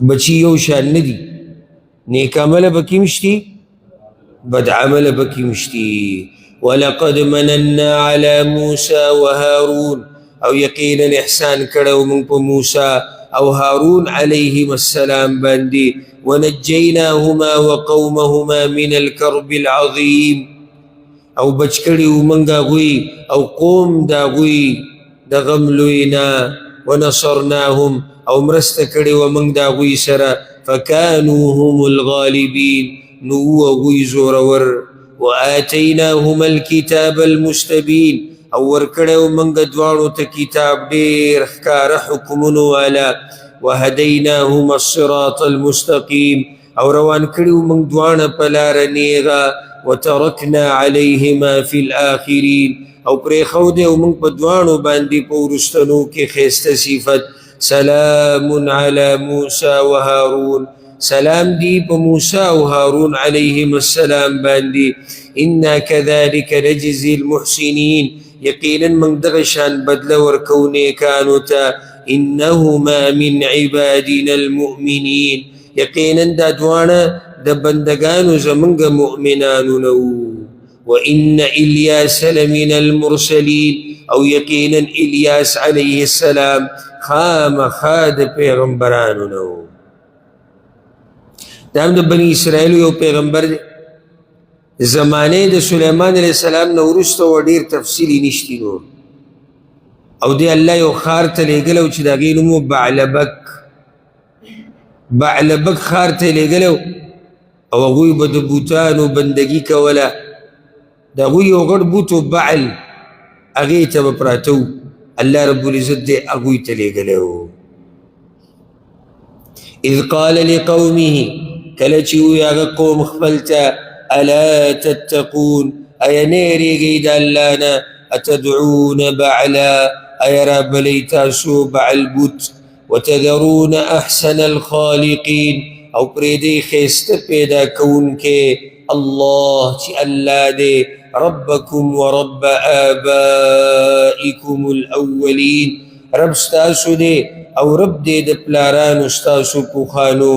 بچي یو شان نه دي نیک عمله پکې مشتي بد عمله پکې مشتي ولقد مننا على موسى وهارون او یقینا احسان کړو موږ په موسی او هارون علیهم السلام باندې ونجیناهما وقومهما من الكرب العظیم او بچ کړي موږ هغوی او قوم د هغوی د غم لوی نه ونصرناهم او مرسته کړي موږ د هغوی سره فكانوا هم الغالبين نو هغوی زورور وآتیناهما الكتاب المستبین او ورکړو موږ دواړو ته کتاب ډېر ښکاره حکمونو والا وهدیناهما الصراط المستقیم او روان کړي موږ دواړه په لاره نیغه وترکنا علیهما فی الاخرین او پرېښودی او موږ په دواړو باندې په وروستنو کې ښایسته صفت سلام علی موسی وهارون سلام دی په موسی او هارون علیهم السلام باندې انا کذلک نجزی المحسنین یقینا موږ دغه شان بدله ورکوو نیکانو ته انهما من عبادنا المؤمنین یقینا دا دواړه د بندګانو زمونږ مؤمنانو نه وو وان الیاس لمن المرسلین او یقینا الیاس علیه السلام خامخا د پیغمبرانو نه وو دا هم د بني اسرائیلو یو پیغمبر دی زمانه د سلیمان علیه السلام نه وروسته و ډېر تفصیلي نشتی نور او دی الله یو ښار ته لېږلی و چې د هغې نوم و بعلبک ښار ته یې لېږلی او هغوی به د بوتانو بندګي کوله د هغوی یو غټ بوت و بعل هغې ته به پراته و الله رب العزت دی هغوی ته لېږلی و اذ قال لقومه کله چې ووی هغه قوم خپل ته الا تتقون ایا نه یېرېږئ د الله نه اتدعون بعلا ایا رابلئ تاسو بعل بوت وتذرون احسن الخالقین او پرېږدئ ښایسته پیدا کوونکی الله چې الله دی ربکم ورب آبائکم الاولین رب ستاسو دی او رب دی د پلارانو ستاسو پوخانو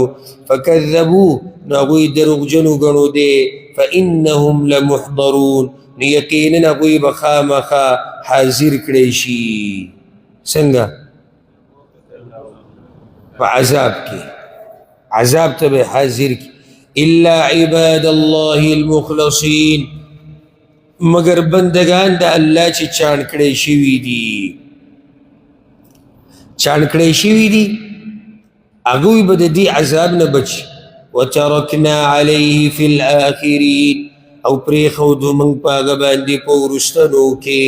فکذبوه نو هغوی دروغجنو ګڼو دی فانهم لمحضرون نو یقینا هغوی به خامخا حاضر کړی شي څنګه په عذاب کې عذاب ته به حاضر کی الا عباد الله المخلصین مگر بندگان د الله چې چاڼ کړی شوي دي چاڼ کړی شوي دي هغوی به د دې عذاب نه بچي وترکنا علیه فی الاخرین او پرېښودو موږ په هغه باندې په وروستنو کې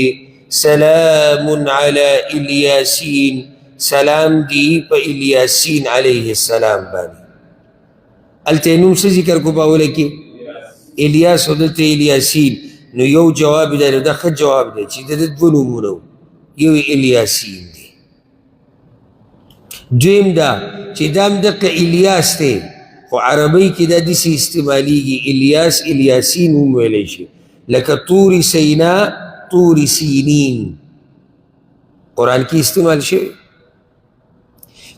سلام علی الیاسین سلام دی په الیاسین علیه السلام باندې هلته یې نوم څه ذکر کو په اوله کې الیاس او دلته الیاسین نو یو جواب دی نو دا ښه جواب دی چې د ده دوه نومونه و یو الیاسین دی دویم دا چې دا هم دقه الیاس دی خو عربی کې دا داسې استعمالیږي الیاس الیاسین هم ویلی شي لکه طور سینا طور سینین قرآن کې استعمال شوی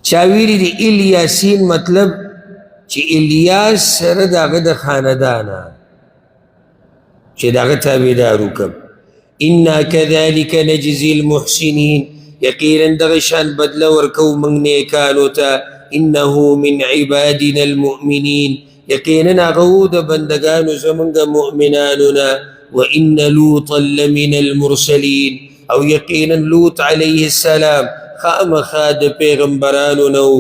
چا ویلی دی الیاسین مطلب چې الیاس سره د هغه د خاندانه چې د هغه تابعدار وکړم. انا کذلک نجزي المحسنین، یقینا دغه شان بدله ورکو موږ نیکانو ته. انه من عبادنا المؤمنین، یقینا هغه د بندګانو زموږ مؤمنانو نه. وان لوطا لمن المرسلین، او یقینا لوط علیه السلام خامخا د پیغمبرانو نو.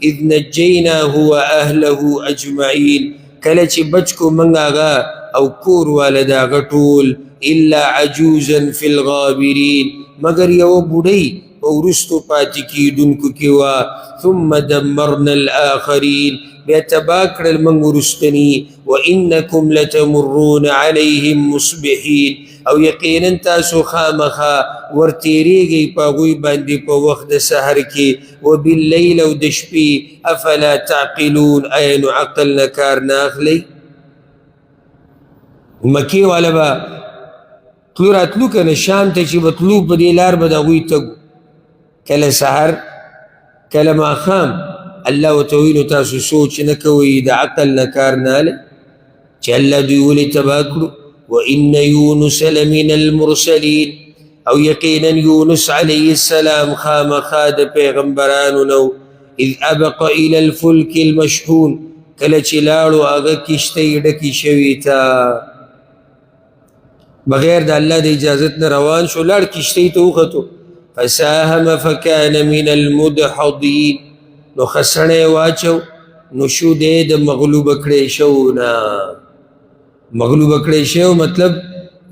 اذ نجیناه واهله اجمعین، کله چې بچ کو موږ هغه او کور والا د هغه ټول. الا عجوزا فی الغابرین، مگر یو بوډۍ په وروستو پاتې کېدونکو کې وه. ثم دمرنا الاخرین، بیا تباه کړل موږ وروستني. وانکم لتمرون علیهم مصبحین، او یقینا تاسو خامخا ورتېرېږئ په هغوی باندې په وخت د سحر کې. وباللیل، او د شپې. افلا تعقلون، ایا نو عقل نه کار نه اخلئ؟ مکې والا به تلو راتلو که نه شام ته چې به تلو په دې لار به د هغوی تګو، کله سحر کله ماښام. الله ورته وایي نو تاسو سوچ نه کوئ، د عقل نه کار نه اخلئ چې الله دوی ولې تباه کړو. وان یونس لمن المرسلین، او یقینا یونس علیه السلام خامخا د پیغمبرانو نو. اذ ابق الى الفلک المشحون، کله چې لاړو هغه کشتۍ ډکې شوې ته، بغیر د الله د اجازت نه روان شو، لاړ کشتۍ ته وختو. فساهم فکان من المدحضین، نو خسړی واچو نو شو دی د مغلوبه کړی شو نه. مغلوبه کړی شو مطلب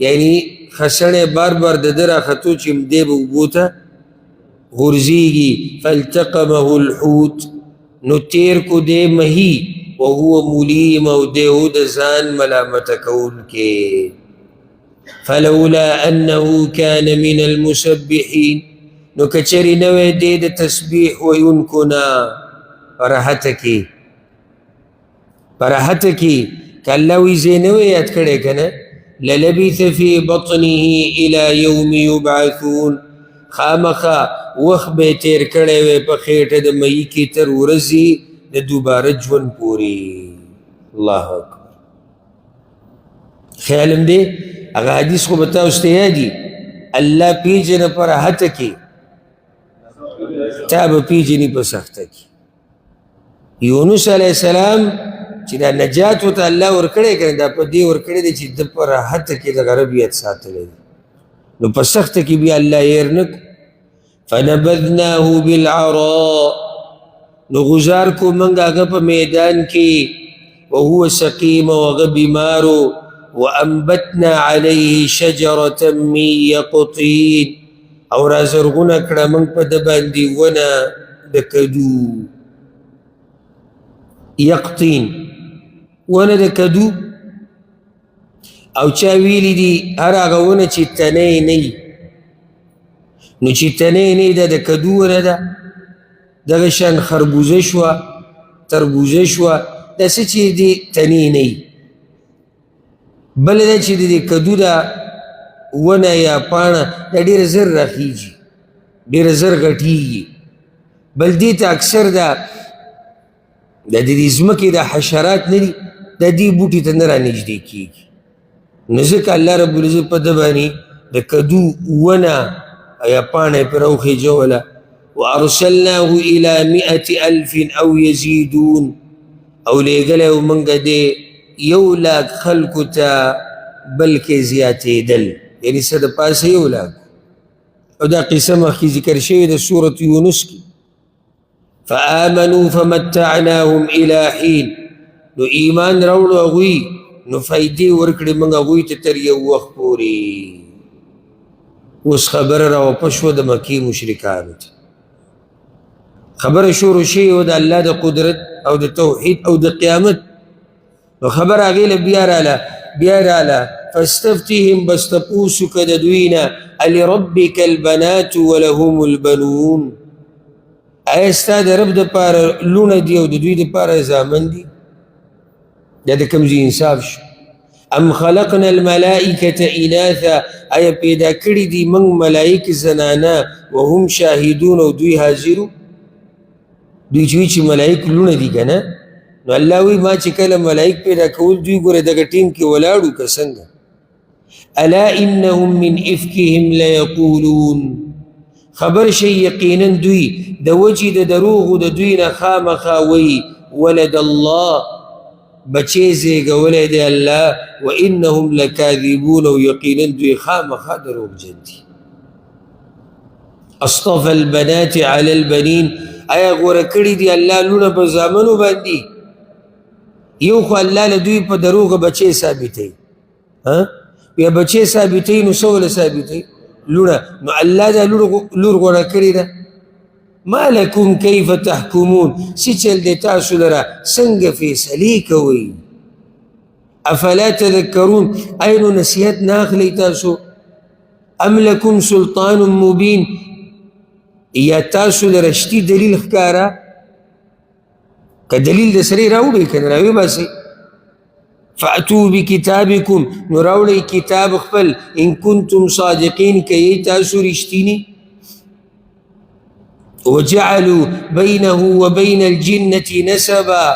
یعنی خسړی بار بار د ده راختو چې دی به اوبو ته غورځېږي. فالتقمه الحوت، نو تیر کو دی مهی. وهو ملیم، او دی هو د ځان ملامته کوونکی. فلولا انه كان من المسبحین، نو کچری نوی دی د تسبیح ویونکو نه. پراحته کې که الله وی زی نوی یاد کړی که نه. للبث فی بطنه الى یوم یبعثون، خامخا وخت به تیر کړی وی په خیټه د مئی کې تر ورځې د دوباره ژوند پورې. الله اکبر. خیالم دی هغه حدیث خو به تاسو ته یادي. الله پیژنه په راحته کې، تا به پیژني په سخته کې. یونس علیه السلام چې دا نجات ورته الله ورکړی که نه، دا په دې ورکړی دی چې د په راحته کې د غربیت ساتلی دی، نو په سخته کې بیا الله هېر نه کړو. فنبذناه بالعراء، نو غزار کو موږ هغه په میدان کې. وهو سقیم، او هغه بیمارو. وانبتنا علیه شجرة من یقطین، او را زرغونه کړه موږ په ده باندې ونه د کدو. یقطین ونه د کدو. او چا ویلی دي هر هغه ونه چې تنی نه، نو چې تنی نه ده د کدو ونه ده. دغه شان خربوزه شوه، تربوزه شوه، داسې چې دي تنی نه. بله ده چې د کدو ده ونه یا پاڼه دا ډېره زر راخیږي، ډېره زر غټیږي. بل دې ته اکثر د دې ځمکې د حشرات نه دي، د دې بوټي ته نه رانږدې کېږي. نو ځکه الله رب العزت په ده باندې د کدو ونه یا پاڼه یې پرې راوخېجوله. وارسلناه الى 100,000 او یزیدون، او لیږلی و موږ دې 100,000 خلکو ته بلکې زیاتېدل، یعنې څه د پاسه 100,000. او دا قصه مخکې ذکر شوې د سورة یونس کې. فآمنوا فمتعناهم الى حین، نو ایمان راوړو هغوی، نو فایدې ورکړې موږ هغوی ته تر یو وخت پورې. اوس خبره راوپه شوه د مکې مشرکانو ته. خبره شروع شوې وه د الله د قدرت او د توحید او د قیامت. نو خبر هغې له بیا راله. فاستفتهم، بس تپوس وکړه د دوی نه. الربک البنات ولهم البنون، آیا ستا د رب دپاره لوڼه دي او د دوی دپاره زامن دي؟ دا د کوم ځای انصاف شو؟ ام خلقنا الملائکة اناثا، آیا پیدا کړي دي موږ ملائک زنانه وهم شاهدون، او دوی حاضرو؟ دوی چې وایي چې ملایک لوڼه دي که نه نو الله وایي ما چې کله ملایک پیدا کول دوی ګوره دغه ټیم کې ولاړو که څنګه الا انهم من افکهم لیقولون خبر شي یقینا دوی د وجې د دروغو د دوی نه خامخا وایي ولد الله بچې زیږولی دی الله وانهم لکاذبون او یقینا دوی خامخا دروغجن دي اصطفى البنات على البنين آیا غوره کړي دي الله لونه په زامنو باندې یو خو الله له دوی په دروغه بچې ثابتوي بیا بچې ثابتوي نو څه وله ثابتوي لونه نو الله دا لور غوره کړې ده ما لکم کیف تحکمون څه چل دی تاسو لره څنګه فیصلې کوئ افلا تذکرون ای نو نصیحت نه اخلئ تاسو ام لکم سلطان مبین یا تاسو لره شتي دلیل ښکاره که دلیل د سړی راوړئ که نه راوباسئ فأتوا بکتابکم نو راوړئ کتاب خپل ان کنتم صادقین که یې تاسو رښتینی وجعلوا بينه وبين الجنة نسبا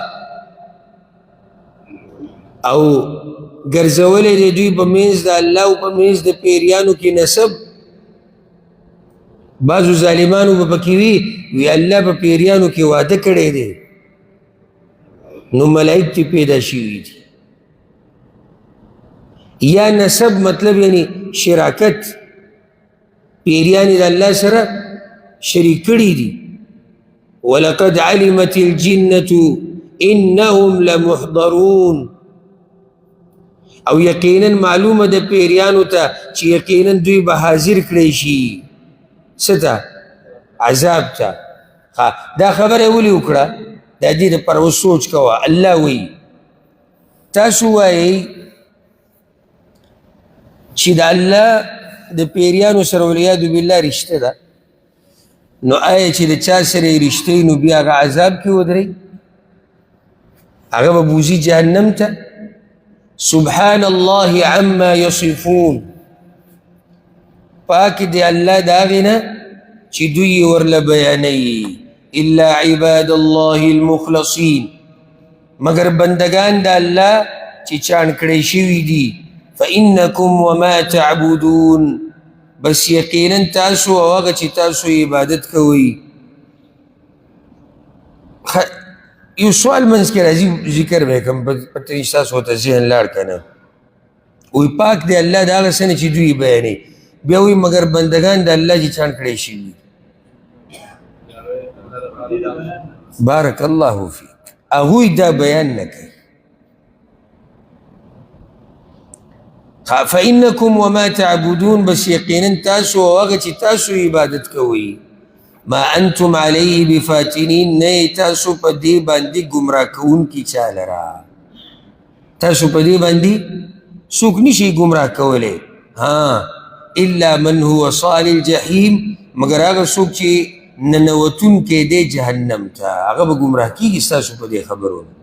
او ګرځولې د دوی په منځ د الله او په منځ د پیریانو کې نسب بعضو ظالمانو به پکې وي الله په پیریانو کې واده کړی دی نو ملائک تی پیدا شوي دي یا نسب مطلب یعنی شراکت پیریان د الله سره شریک کړي دي ولقد علمت الجنة انهم لمحضرون او یقینا معلومه د پیریانو ته چې یقینا دوی به حاضر کړی شي څه ته عذاب ته دا خبره ولې وکړه د دې دپاره اوس سوچ کوه الله وایي تاسو وایئ چې د الله د پیریانو سره والعیاذ بالله رشته ده نو آیا چې د چا سره یې رشته نو بیا هغه عذاب کې ودرئ هغه به بوځي جهنم ته سبحان الله عما يصفون پاک دی الله د هغې نه چې دوی یې ورله بیانوي الا عباد الله المخلصین مگر بندگان د الله چې چاڼ کړی شوي دي فإنکم وما تعبدون بس یقینا تاسو او هغه چې تاسو عبادت کوئ یو سوال منځ کې راځي ذکر به کوم پته نشته تاسو ته ذهن لاړ که نه وایي پاک دی الله د هغه څه نه چې دوی بیانوي بیا وایي مګر بندگان د الله چې چاڼ کړی شوي بارک الله فیک هغوی دا بیان نه کوي فإنکم وما تعبدون بس یقینا تاسو او هغه چې تاسو عبادت کوئ ما انتم علیه بفاتنین نه تاسو په دې باندې ګمراه کوونکي چا لره تاسو په دې باندې څوک نشي ګمراه کولی الا من هو صال الجحیم مګر هغه څوک چې ننوتونکی دی جهنم ته هغه به ګمراه کېږي ستاسو په دې خبرونه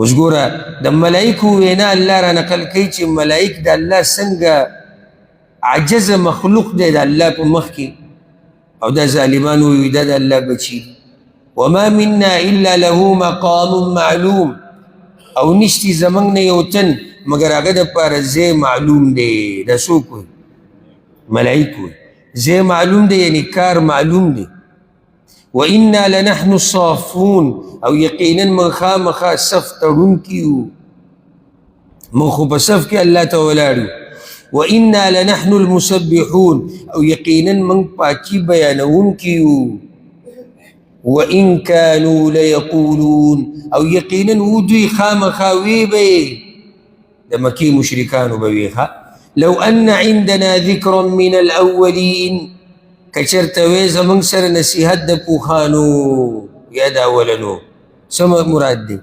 اوس ګوره د ملایکو وینا الله را نقل کوي چې ملایک د الله څنګه عجزه مخلوق دی د الله په مخ کې او دا ظالمان وایي دا د الله بچي وما منا الا له مقام معلوم او نشتی زمونږ نه یو تن مګر هغه دپاره ځای معلوم دی دا څوک وایي ملایک وایي ځای معلوم دی یعنی کار معلوم دی وإنا لنحن الصافون او یقینا من خامخا صف تړونکي یو من خو په صف کې الله ته ولاړ یو وإنا لنحن المسبحون او یقینا من پاکي بیانونکي یو وإن كانوا ليقولون او یقینا ودوی خامخا وی به د مکې مشرکانو به وی لو أن عندنا ذکرا من الأولین کچرته وی زمونږ سره نصیحت د پوخانو یا د اولنو څه مراد دی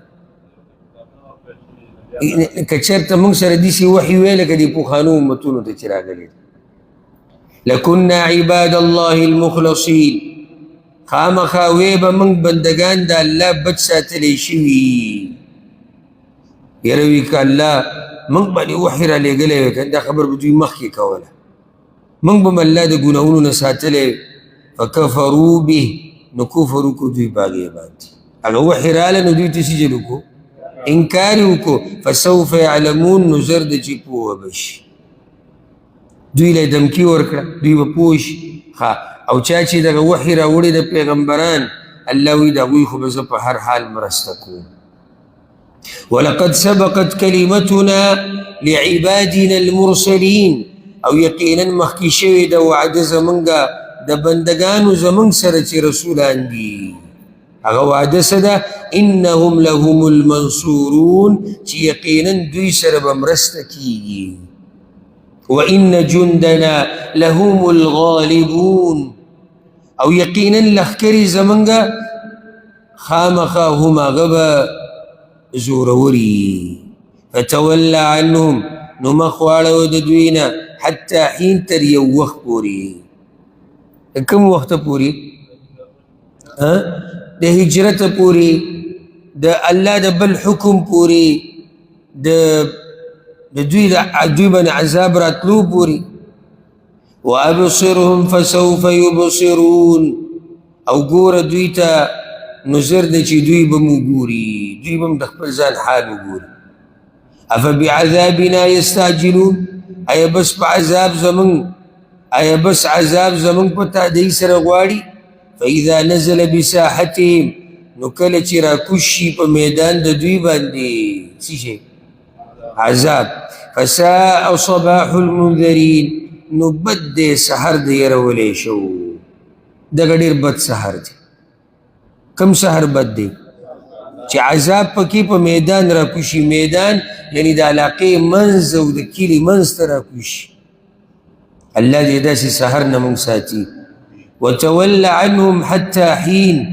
کچرته موږ سره داسې وحي وی لکه د پوخانو امتونو ته چې راغلي لکنا عباد الله المخلصین خامخا وی به موږ بندگان د الله بچ ساتلی شوي یره وی که الله موږ باندې وحي را لېږلی وی که دا خبر به دوی مخکې کوله موږ به م الله د ګناهونو نه ساتلی فکفروا به نو کفر وکړو دوی باغې باندې هغه وحي راله نو دوی ته سجل وکړو انکار یې وکړو فسوف یعلمون نو زر ده چې پوه به شي دوی له دمکي ورکړه دوی به پوه شي او چا چې دغه وحي راوړی د پیغمبران الله وی د هغوی خو به زه په هر حال مرسته کوم ولقد سبقت كلمتنا لعبادنا المرسلين او یقینا مخکې شوې د وعده زمونږه د بندګانو زمونږ سره چې رسولان دي هغه وعده څه ده انهم لهم المنصورون چې یقینا دوی سره به مرسته کیږي وان جندنا لهم الغالبون او یقینا لښکرې زمونږه خامخا هم هغه به زوروري فتول عنهم نو مخ واړوه د دوی نه حتی حین تر یو وخت پورې کوم وخت پورې د هجرت پورې د الله د بل حکم پورې د دوی باندې عذاب راتلو پورې وابصرهم فسوف يبصرون او ګوره دوی ته نظر ده چې دوی به مو ګوري دوی به د خپل ځان حال وګوري افبعذابنا يستعجلون ایا بس په عذاب زمون په تادی سره غواړي فاذا نزل بساحتهم نو کله چې راکوش شي په میدان د دوی باندې څه شي عذاب فساء صباح المنذرين نو بد دی سحر د یرولې شو دغه ډېر بد سحر دی کم سحر بد دی چې عذاب پکې په میدان راکوشي میدان یعنی د علاقې منځ او د کلي منځ ته راکوشي الله دې داسې سحر نه موږ ساتي وتول عنهم حتى حين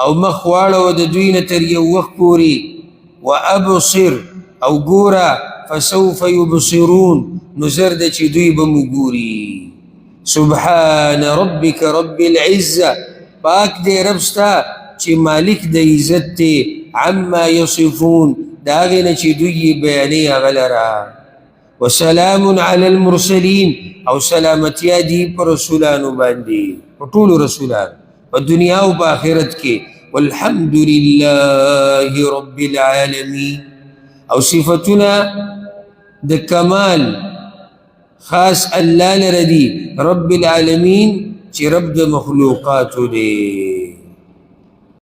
او مخ واړوه د دوی نه تر یو وخت پورې وابصر او ګوره فسوف يبصرون نزر ده چې دوی به مو ګوري سبحان ربك رب العزه پاک دی رب ستا چې مالک د عزت دی عما يصفون د هغې نه چې دوی یې بیانې هغه لره وسلام على المرسلين او سلامتیا دی په رسولانو باندې په ټولو رسولانو په دنیا او په آخرت کې والحمد لله رب العالمين او صفتنا د کمال خاص الله لره دی رب العالمین چې رب د مخلوقاتو دی